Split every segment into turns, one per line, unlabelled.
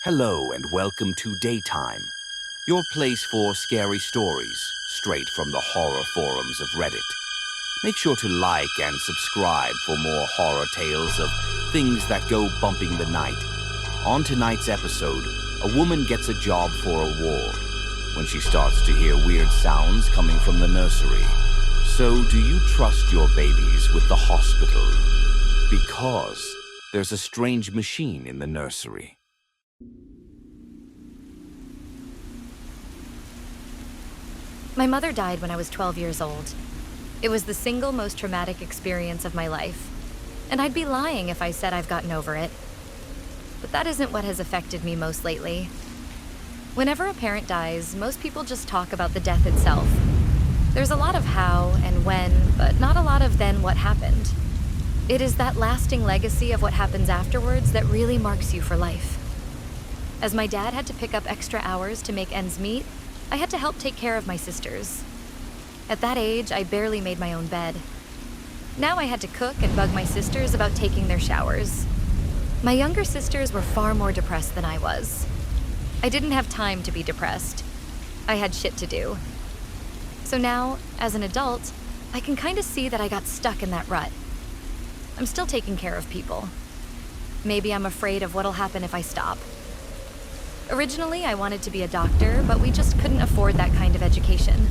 Hello and welcome to Daytime, your place for scary stories straight from the horror forums of Reddit. Make sure to like and subscribe for more horror tales of things that go bumping the night. On tonight's episode, a woman gets a job for a ward when she starts to hear weird sounds coming from the nursery. So do you trust your babies with the hospital? Because there's a strange machine in the nursery.
My mother died when I was 12 years old. It was the single most traumatic experience of my life, and I'd be lying if I said I've gotten over it. But that isn't what has affected me most lately. Whenever a parent dies, most people just talk about the death itself. There's a lot of how and when, but not a lot of then what happened. It is that lasting legacy of what happens afterwards that really marks you for life. As my dad had to pick up extra hours to make ends meet, I had to help take care of my sisters. At that age, I barely made my own bed. Now I had to cook and bug my sisters about taking their showers. My younger sisters were far more depressed than I was. I didn't have time to be depressed. I had shit to do. So now, as an adult, I can kind of see that I got stuck in that rut. I'm still taking care of people. Maybe I'm afraid of what'll happen if I stop. Originally, I wanted to be a doctor, but we just couldn't afford that kind of education.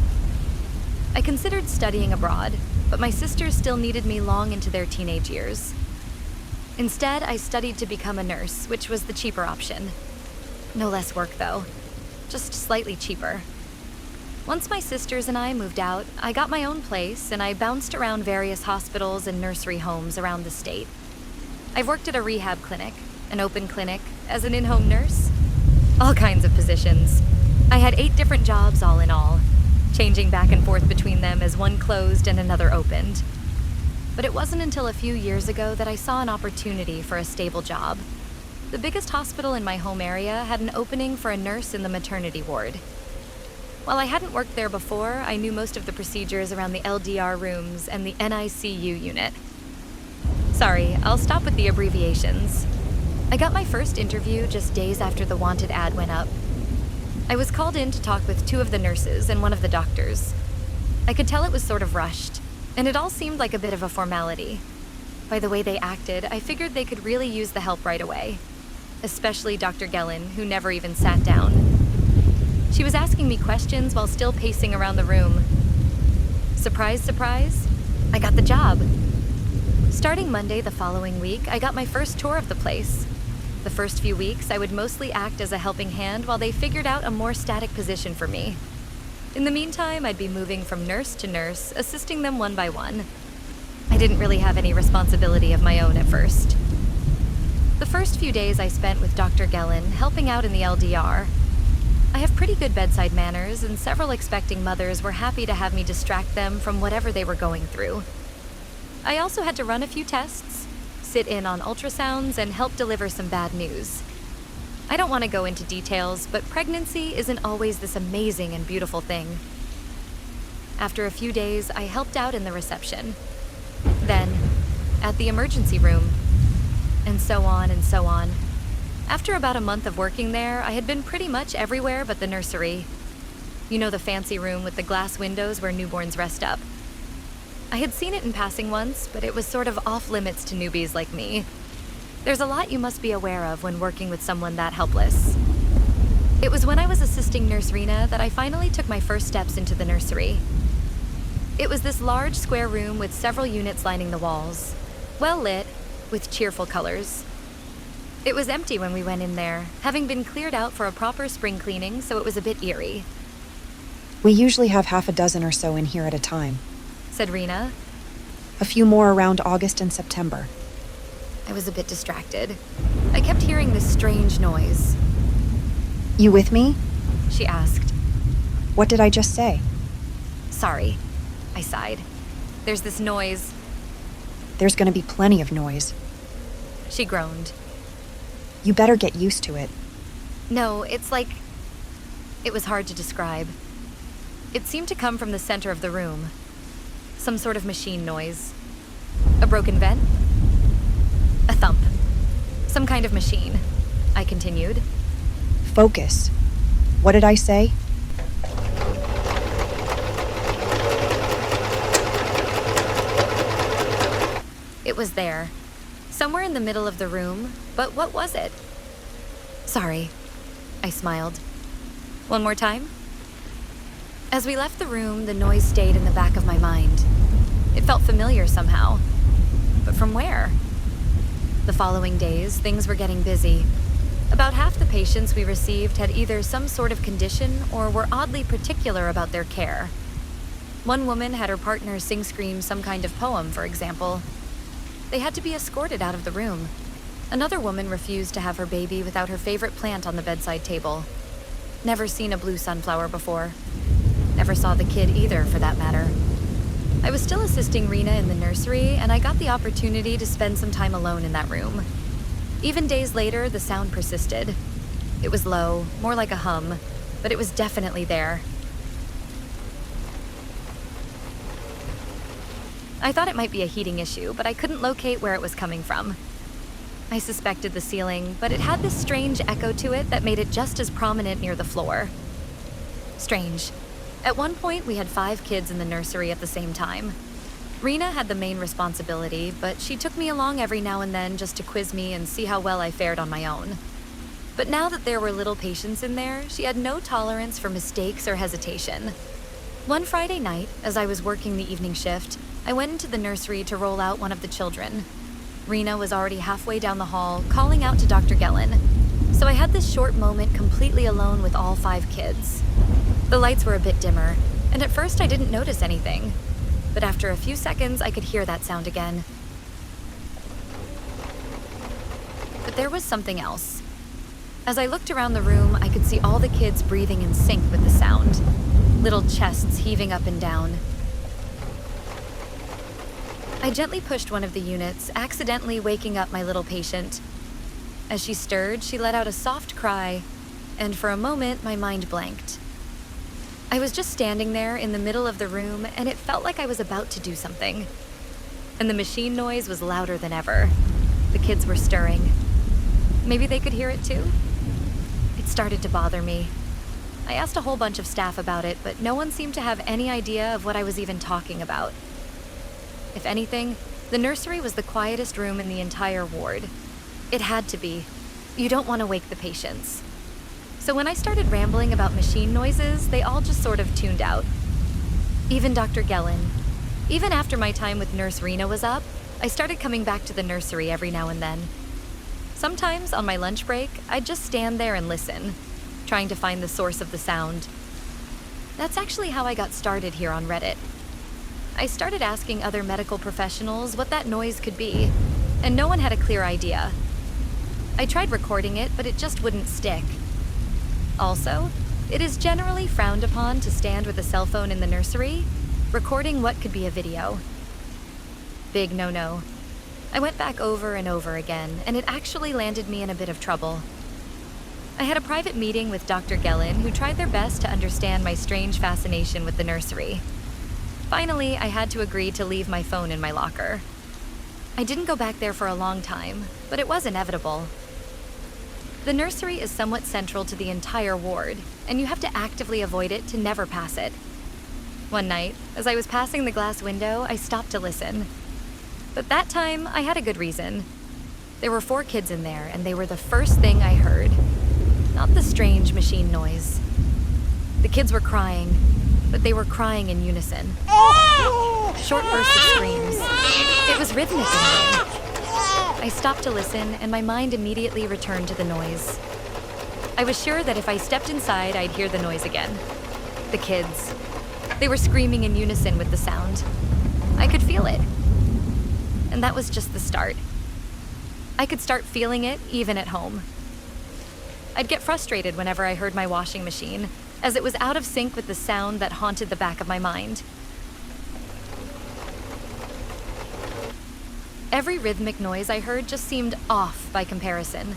I considered studying abroad, but my sisters still needed me long into their teenage years. Instead, I studied to become a nurse, which was the cheaper option. No less work, though. Just slightly cheaper. Once my sisters and I moved out, I got my own place, and I bounced around various hospitals and nursery homes around the state. I've worked at a rehab clinic, an open clinic, as an in-home nurse. All kinds of positions. I had 8 different jobs all in all, changing back and forth between them as one closed and another opened. But it wasn't until a few years ago that I saw an opportunity for a stable job. The biggest hospital in my home area had an opening for a nurse in the maternity ward. While I hadn't worked there before, I knew most of the procedures around the LDR rooms and the NICU unit. Sorry, I'll stop with the abbreviations. I got my first interview just days after the wanted ad went up. I was called in to talk with 2 of the nurses and one of the doctors. I could tell it was sort of rushed, and it all seemed like a bit of a formality. By the way they acted, I figured they could really use the help right away. Especially Dr. Gellin, who never even sat down. She was asking me questions while still pacing around the room. Surprise, surprise, I got the job. Starting Monday the following week, I got my first tour of the place. The first few weeks, I would mostly act as a helping hand while they figured out a more static position for me. In the meantime, I'd be moving from nurse to nurse, assisting them one by one. I didn't really have any responsibility of my own at first. The first few days I spent with Dr. Gellin, helping out in the LDR. I have pretty good bedside manners, and several expecting mothers were happy to have me distract them from whatever they were going through. I also had to run a few tests, sit in on ultrasounds, and help deliver some bad news. I don't want to go into details, but pregnancy isn't always this amazing and beautiful thing. After a few days, I helped out in the reception. Then, at the emergency room, and so on and so on. After about a month of working there, I had been pretty much everywhere but the nursery. You know, the fancy room with the glass windows where newborns rest up. I had seen it in passing once, but it was sort of off-limits to newbies like me. There's a lot you must be aware of when working with someone that helpless. It was when I was assisting Nurse Rena that I finally took my first steps into the nursery. It was this large square room with several units lining the walls, well lit, with cheerful colors. It was empty when we went in there, having been cleared out for a proper spring cleaning, so it was a bit eerie.
We usually have half a dozen or so in here at a time.
Said Rena.
A few more around August and September.
I was a bit distracted. I kept hearing this strange noise.
You with me?
She asked.
What did I just say?
Sorry, I sighed. There's this noise.
There's gonna be plenty of noise.
She groaned.
You better get used to it.
No, it's like... It was hard to describe. It seemed to come from the center of the room. Some sort of machine noise. A broken vent? A thump. Some kind of machine, I continued.
Focus. What did I say?
It was there, somewhere in the middle of the room, but what was it? Sorry, I smiled. One more time? As we left the room, the noise stayed in the back of my mind. It felt familiar somehow. But from where? The following days, things were getting busy. About half the patients we received had either some sort of condition or were oddly particular about their care. One woman had her partner sing-scream some kind of poem, for example. They had to be escorted out of the room. Another woman refused to have her baby without her favorite plant on the bedside table. Never seen a blue sunflower before. Never saw the kid either, for that matter. I was still assisting Rena in the nursery, and I got the opportunity to spend some time alone in that room. Even days later, the sound persisted. It was low, more like a hum, but it was definitely there. I thought it might be a heating issue, but I couldn't locate where it was coming from. I suspected the ceiling, but it had this strange echo to it that made it just as prominent near the floor. Strange. At one point, we had 5 kids in the nursery at the same time. Rena had the main responsibility, but she took me along every now and then just to quiz me and see how well I fared on my own. But now that there were little patients in there, she had no tolerance for mistakes or hesitation. One Friday night, as I was working the evening shift, I went into the nursery to roll out one of the children. Rena was already halfway down the hall, calling out to Dr. Gellin. So I had this short moment completely alone with all 5 kids. The lights were a bit dimmer, and at first I didn't notice anything. But after a few seconds, I could hear that sound again. But there was something else. As I looked around the room, I could see all the kids breathing in sync with the sound. Little chests heaving up and down. I gently pushed one of the units, accidentally waking up my little patient. As she stirred, she let out a soft cry, and for a moment, my mind blanked. I was just standing there in the middle of the room, and it felt like I was about to do something. And the machine noise was louder than ever. The kids were stirring. Maybe they could hear it too? It started to bother me. I asked a whole bunch of staff about it, but no one seemed to have any idea of what I was even talking about. If anything, the nursery was the quietest room in the entire ward. It had to be. You don't want to wake the patients. So when I started rambling about machine noises, they all just sort of tuned out. Even Dr. Gellin. Even after my time with Nurse Rena was up, I started coming back to the nursery every now and then. Sometimes, on my lunch break, I'd just stand there and listen, trying to find the source of the sound. That's actually how I got started here on Reddit. I started asking other medical professionals what that noise could be, and no one had a clear idea. I tried recording it, but it just wouldn't stick. Also, it is generally frowned upon to stand with a cell phone in the nursery, recording what could be a video. Big no-no. I went back over and over again, and it actually landed me in a bit of trouble. I had a private meeting with Dr. Gellin, who tried their best to understand my strange fascination with the nursery. Finally, I had to agree to leave my phone in my locker. I didn't go back there for a long time, but it was inevitable. The nursery is somewhat central to the entire ward, and you have to actively avoid it to never pass it. One night, as I was passing the glass window, I stopped to listen. But that time, I had a good reason. There were 4 kids in there, and they were the first thing I heard. Not the strange machine noise. The kids were crying, but they were crying in unison. Short bursts of screams. It was rhythmic in a way. I stopped to listen, and my mind immediately returned to the noise. I was sure that if I stepped inside, I'd hear the noise again. The kids. They were screaming in unison with the sound. I could feel it. And that was just the start. I could start feeling it even at home. I'd get frustrated whenever I heard my washing machine, as it was out of sync with the sound that haunted the back of my mind. Every rhythmic noise I heard just seemed off by comparison.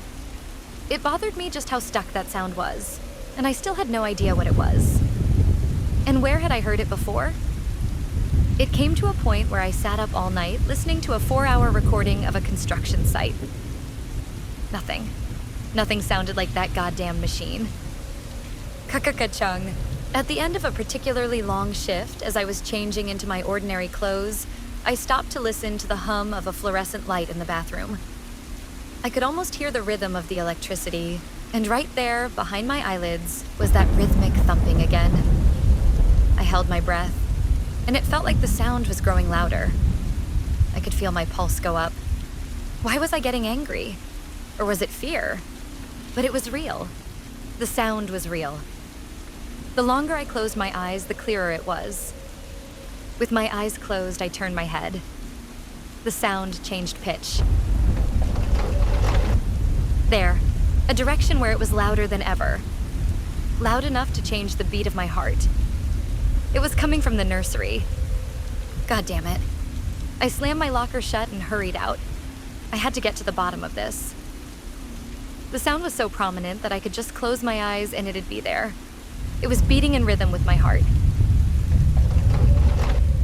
It bothered me just how stuck that sound was, and I still had no idea what it was. And where had I heard it before? It came to a point where I sat up all night listening to a 4-hour recording of a construction site. Nothing. Nothing sounded like that goddamn machine. Ka-ka-ka-chung. At the end of a particularly long shift, as I was changing into my ordinary clothes, I stopped to listen to the hum of a fluorescent light in the bathroom. I could almost hear the rhythm of the electricity, and right there, behind my eyelids, was that rhythmic thumping again. I held my breath, and it felt like the sound was growing louder. I could feel my pulse go up. Why was I getting angry? Or was it fear? But it was real. The sound was real. The longer I closed my eyes, the clearer it was. With my eyes closed, I turned my head. The sound changed pitch. There, a direction where it was louder than ever. Loud enough to change the beat of my heart. It was coming from the nursery. God damn it. I slammed my locker shut and hurried out. I had to get to the bottom of this. The sound was so prominent that I could just close my eyes and it'd be there. It was beating in rhythm with my heart.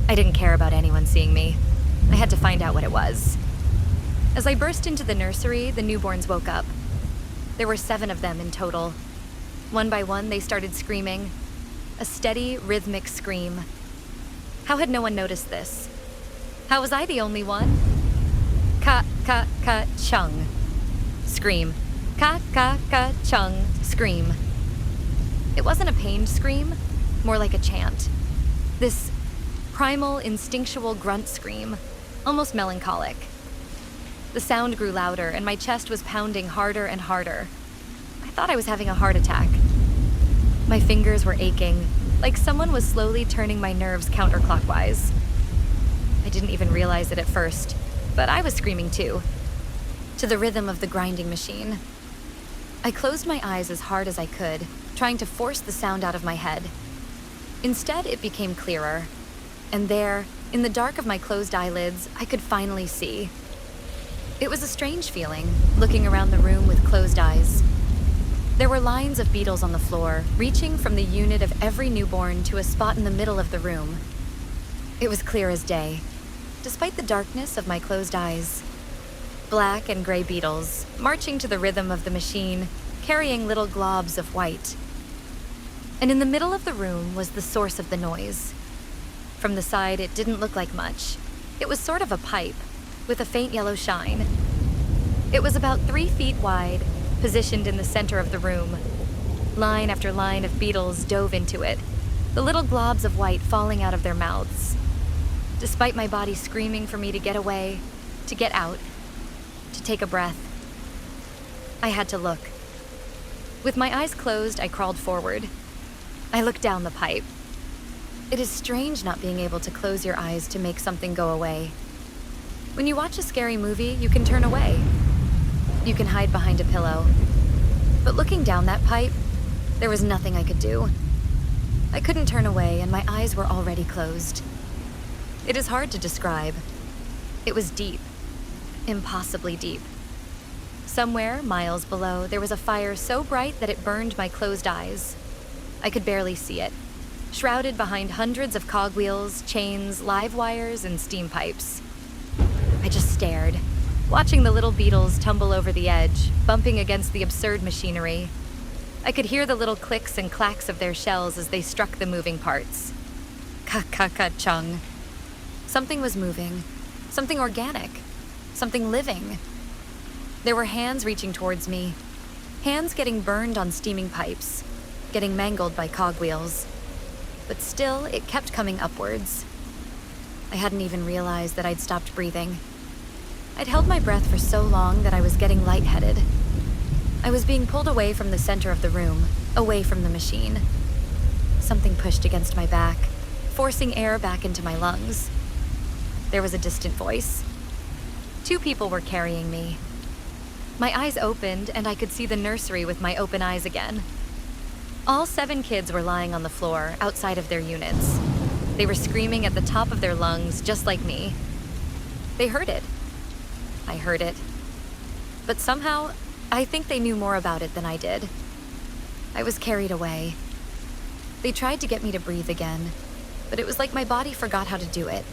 I didn't care about anyone seeing me. I had to find out what it was. As I burst into the nursery, the newborns woke up. There were 7 of them in total. One by one, they started screaming. A steady, rhythmic scream. How had no one noticed this? How was I the only one? Ka-ka-ka-chung. Scream. Ka-ka-ka-chung. Scream. It wasn't a pained scream, more like a chant. This primal, instinctual grunt scream, almost melancholic. The sound grew louder, and my chest was pounding harder and harder. I thought I was having a heart attack. My fingers were aching, like someone was slowly turning my nerves counterclockwise. I didn't even realize it at first, but I was screaming too, to the rhythm of the grinding machine. I closed my eyes as hard as I could, trying to force the sound out of my head. Instead, it became clearer. And there, in the dark of my closed eyelids, I could finally see. It was a strange feeling, looking around the room with closed eyes. There were lines of beetles on the floor, reaching from the unit of every newborn to a spot in the middle of the room. It was clear as day, despite the darkness of my closed eyes. Black and gray beetles, marching to the rhythm of the machine, carrying little globs of white. And in the middle of the room was the source of the noise. From the side, it didn't look like much. It was sort of a pipe, with a faint yellow shine. It was about 3 feet wide, positioned in the center of the room. Line after line of beetles dove into it, the little globs of white falling out of their mouths. Despite my body screaming for me to get away, to get out, to take a breath, I had to look. With my eyes closed, I crawled forward. I looked down the pipe. It is strange not being able to close your eyes to make something go away. When you watch a scary movie, you can turn away. You can hide behind a pillow. But looking down that pipe, there was nothing I could do. I couldn't turn away, and my eyes were already closed. It is hard to describe. It was deep. Impossibly deep. Somewhere, miles below, there was a fire so bright that it burned my closed eyes. I could barely see it, shrouded behind hundreds of cogwheels, chains, live wires, and steam pipes. I just stared, watching the little beetles tumble over the edge, bumping against the absurd machinery. I could hear the little clicks and clacks of their shells as they struck the moving parts. Ka-ka-ka-chung. Something was moving. Something organic. Something living. There were hands reaching towards me. Hands getting burned on steaming pipes, getting mangled by cogwheels. But still, it kept coming upwards. I hadn't even realized that I'd stopped breathing. I'd held my breath for so long that I was getting lightheaded. I was being pulled away from the center of the room, away from the machine. Something pushed against my back, forcing air back into my lungs. There was a distant voice. 2 people were carrying me. My eyes opened, and I could see the nursery with my open eyes again. All 7 kids were lying on the floor, outside of their units. They were screaming at the top of their lungs, just like me. They heard it. I heard it. But somehow, I think they knew more about it than I did. I was carried away. They tried to get me to breathe again, but it was like my body forgot how to do it.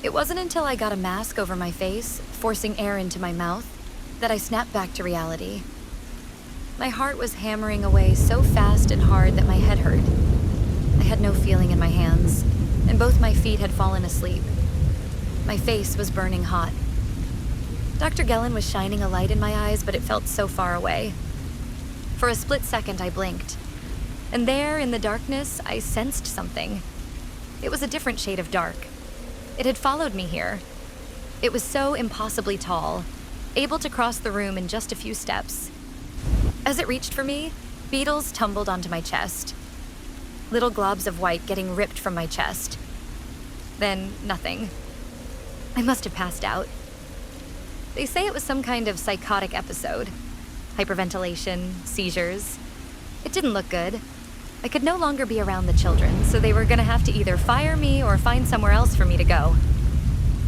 It wasn't until I got a mask over my face, forcing air into my mouth, that I snapped back to reality. My heart was hammering away so fast and hard that my head hurt. I had no feeling in my hands, and both my feet had fallen asleep. My face was burning hot. Dr. Gellin was shining a light in my eyes, but it felt so far away. For a split second, I blinked. And there, in the darkness, I sensed something. It was a different shade of dark. It had followed me here. It was so impossibly tall, able to cross the room in just a few steps. As it reached for me, beetles tumbled onto my chest. Little globs of white getting ripped from my chest. Then, nothing. I must have passed out. They say it was some kind of psychotic episode. Hyperventilation, seizures. It didn't look good. I could no longer be around the children, so they were gonna have to either fire me or find somewhere else for me to go.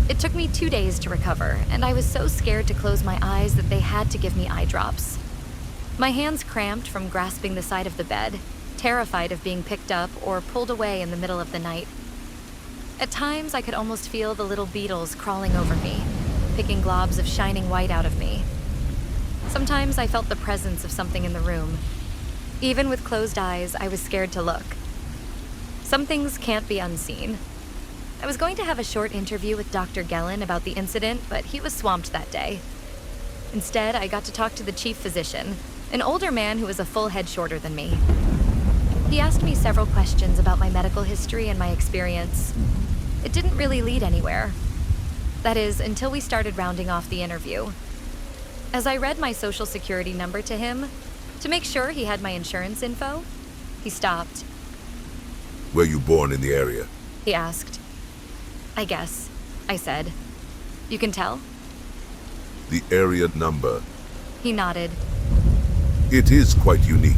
It took me 2 days to recover, and I was so scared to close my eyes that they had to give me eye drops. My hands cramped from grasping the side of the bed, terrified of being picked up or pulled away in the middle of the night. At times, I could almost feel the little beetles crawling over me, picking globs of shining white out of me. Sometimes I felt the presence of something in the room. Even with closed eyes, I was scared to look. Some things can't be unseen. I was going to have a short interview with Dr. Gellin about the incident, but he was swamped that day. Instead, I got to talk to the chief physician, an older man who was a full head shorter than me. He asked me several questions about my medical history and my experience. It didn't really lead anywhere. That is, until we started rounding off the interview. As I read my social security number to him, to make sure he had my insurance info, he stopped.
Were you born in the area?
He asked. I guess, I said. You can tell?
The area number.
He nodded.
It is quite unique.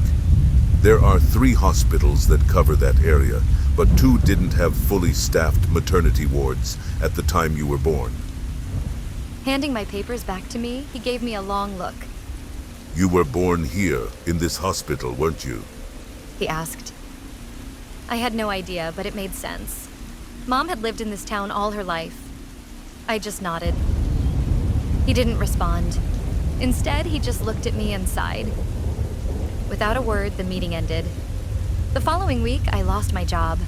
There are 3 hospitals that cover that area, but 2 didn't have fully staffed maternity wards at the time you were born.
Handing my papers back to me, he gave me a long look.
You were born here, in this hospital, weren't you?
He asked. I had no idea, but it made sense. Mom had lived in this town all her life. I just nodded. He didn't respond. Instead, he just looked at me and sighed. Without a word, the meeting ended. The following week, I lost my job.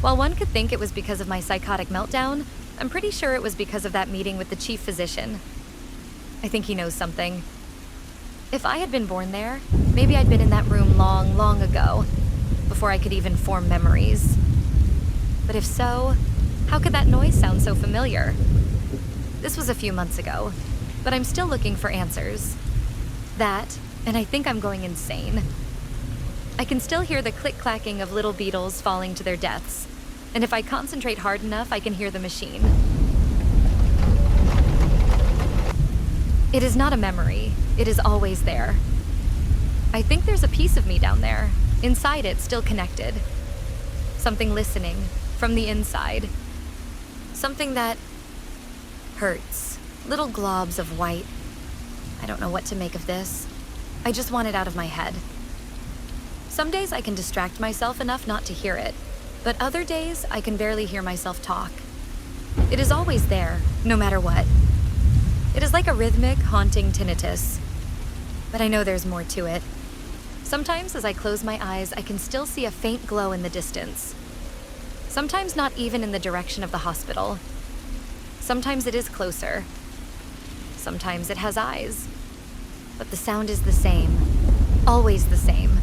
While one could think it was because of my psychotic meltdown, I'm pretty sure it was because of that meeting with the chief physician. I think he knows something. If I had been born there, maybe I'd been in that room long, long ago, before I could even form memories. But if so, how could that noise sound so familiar? This was a few months ago, but I'm still looking for answers. That, and I think I'm going insane. I can still hear the click-clacking of little beetles falling to their deaths, and if I concentrate hard enough, I can hear the machine. It is not a memory. It is always there. I think there's a piece of me down there, inside it, still connected. Something listening, from the inside. Something that hurts. Little globs of white. I don't know what to make of this. I just want it out of my head. Some days I can distract myself enough not to hear it, but other days I can barely hear myself talk. It is always there, no matter what. It is like a rhythmic, haunting tinnitus. But I know there's more to it. Sometimes as I close my eyes, I can still see a faint glow in the distance. Sometimes not even in the direction of the hospital. Sometimes it is closer. Sometimes it has eyes. But the sound is the same. Always the same.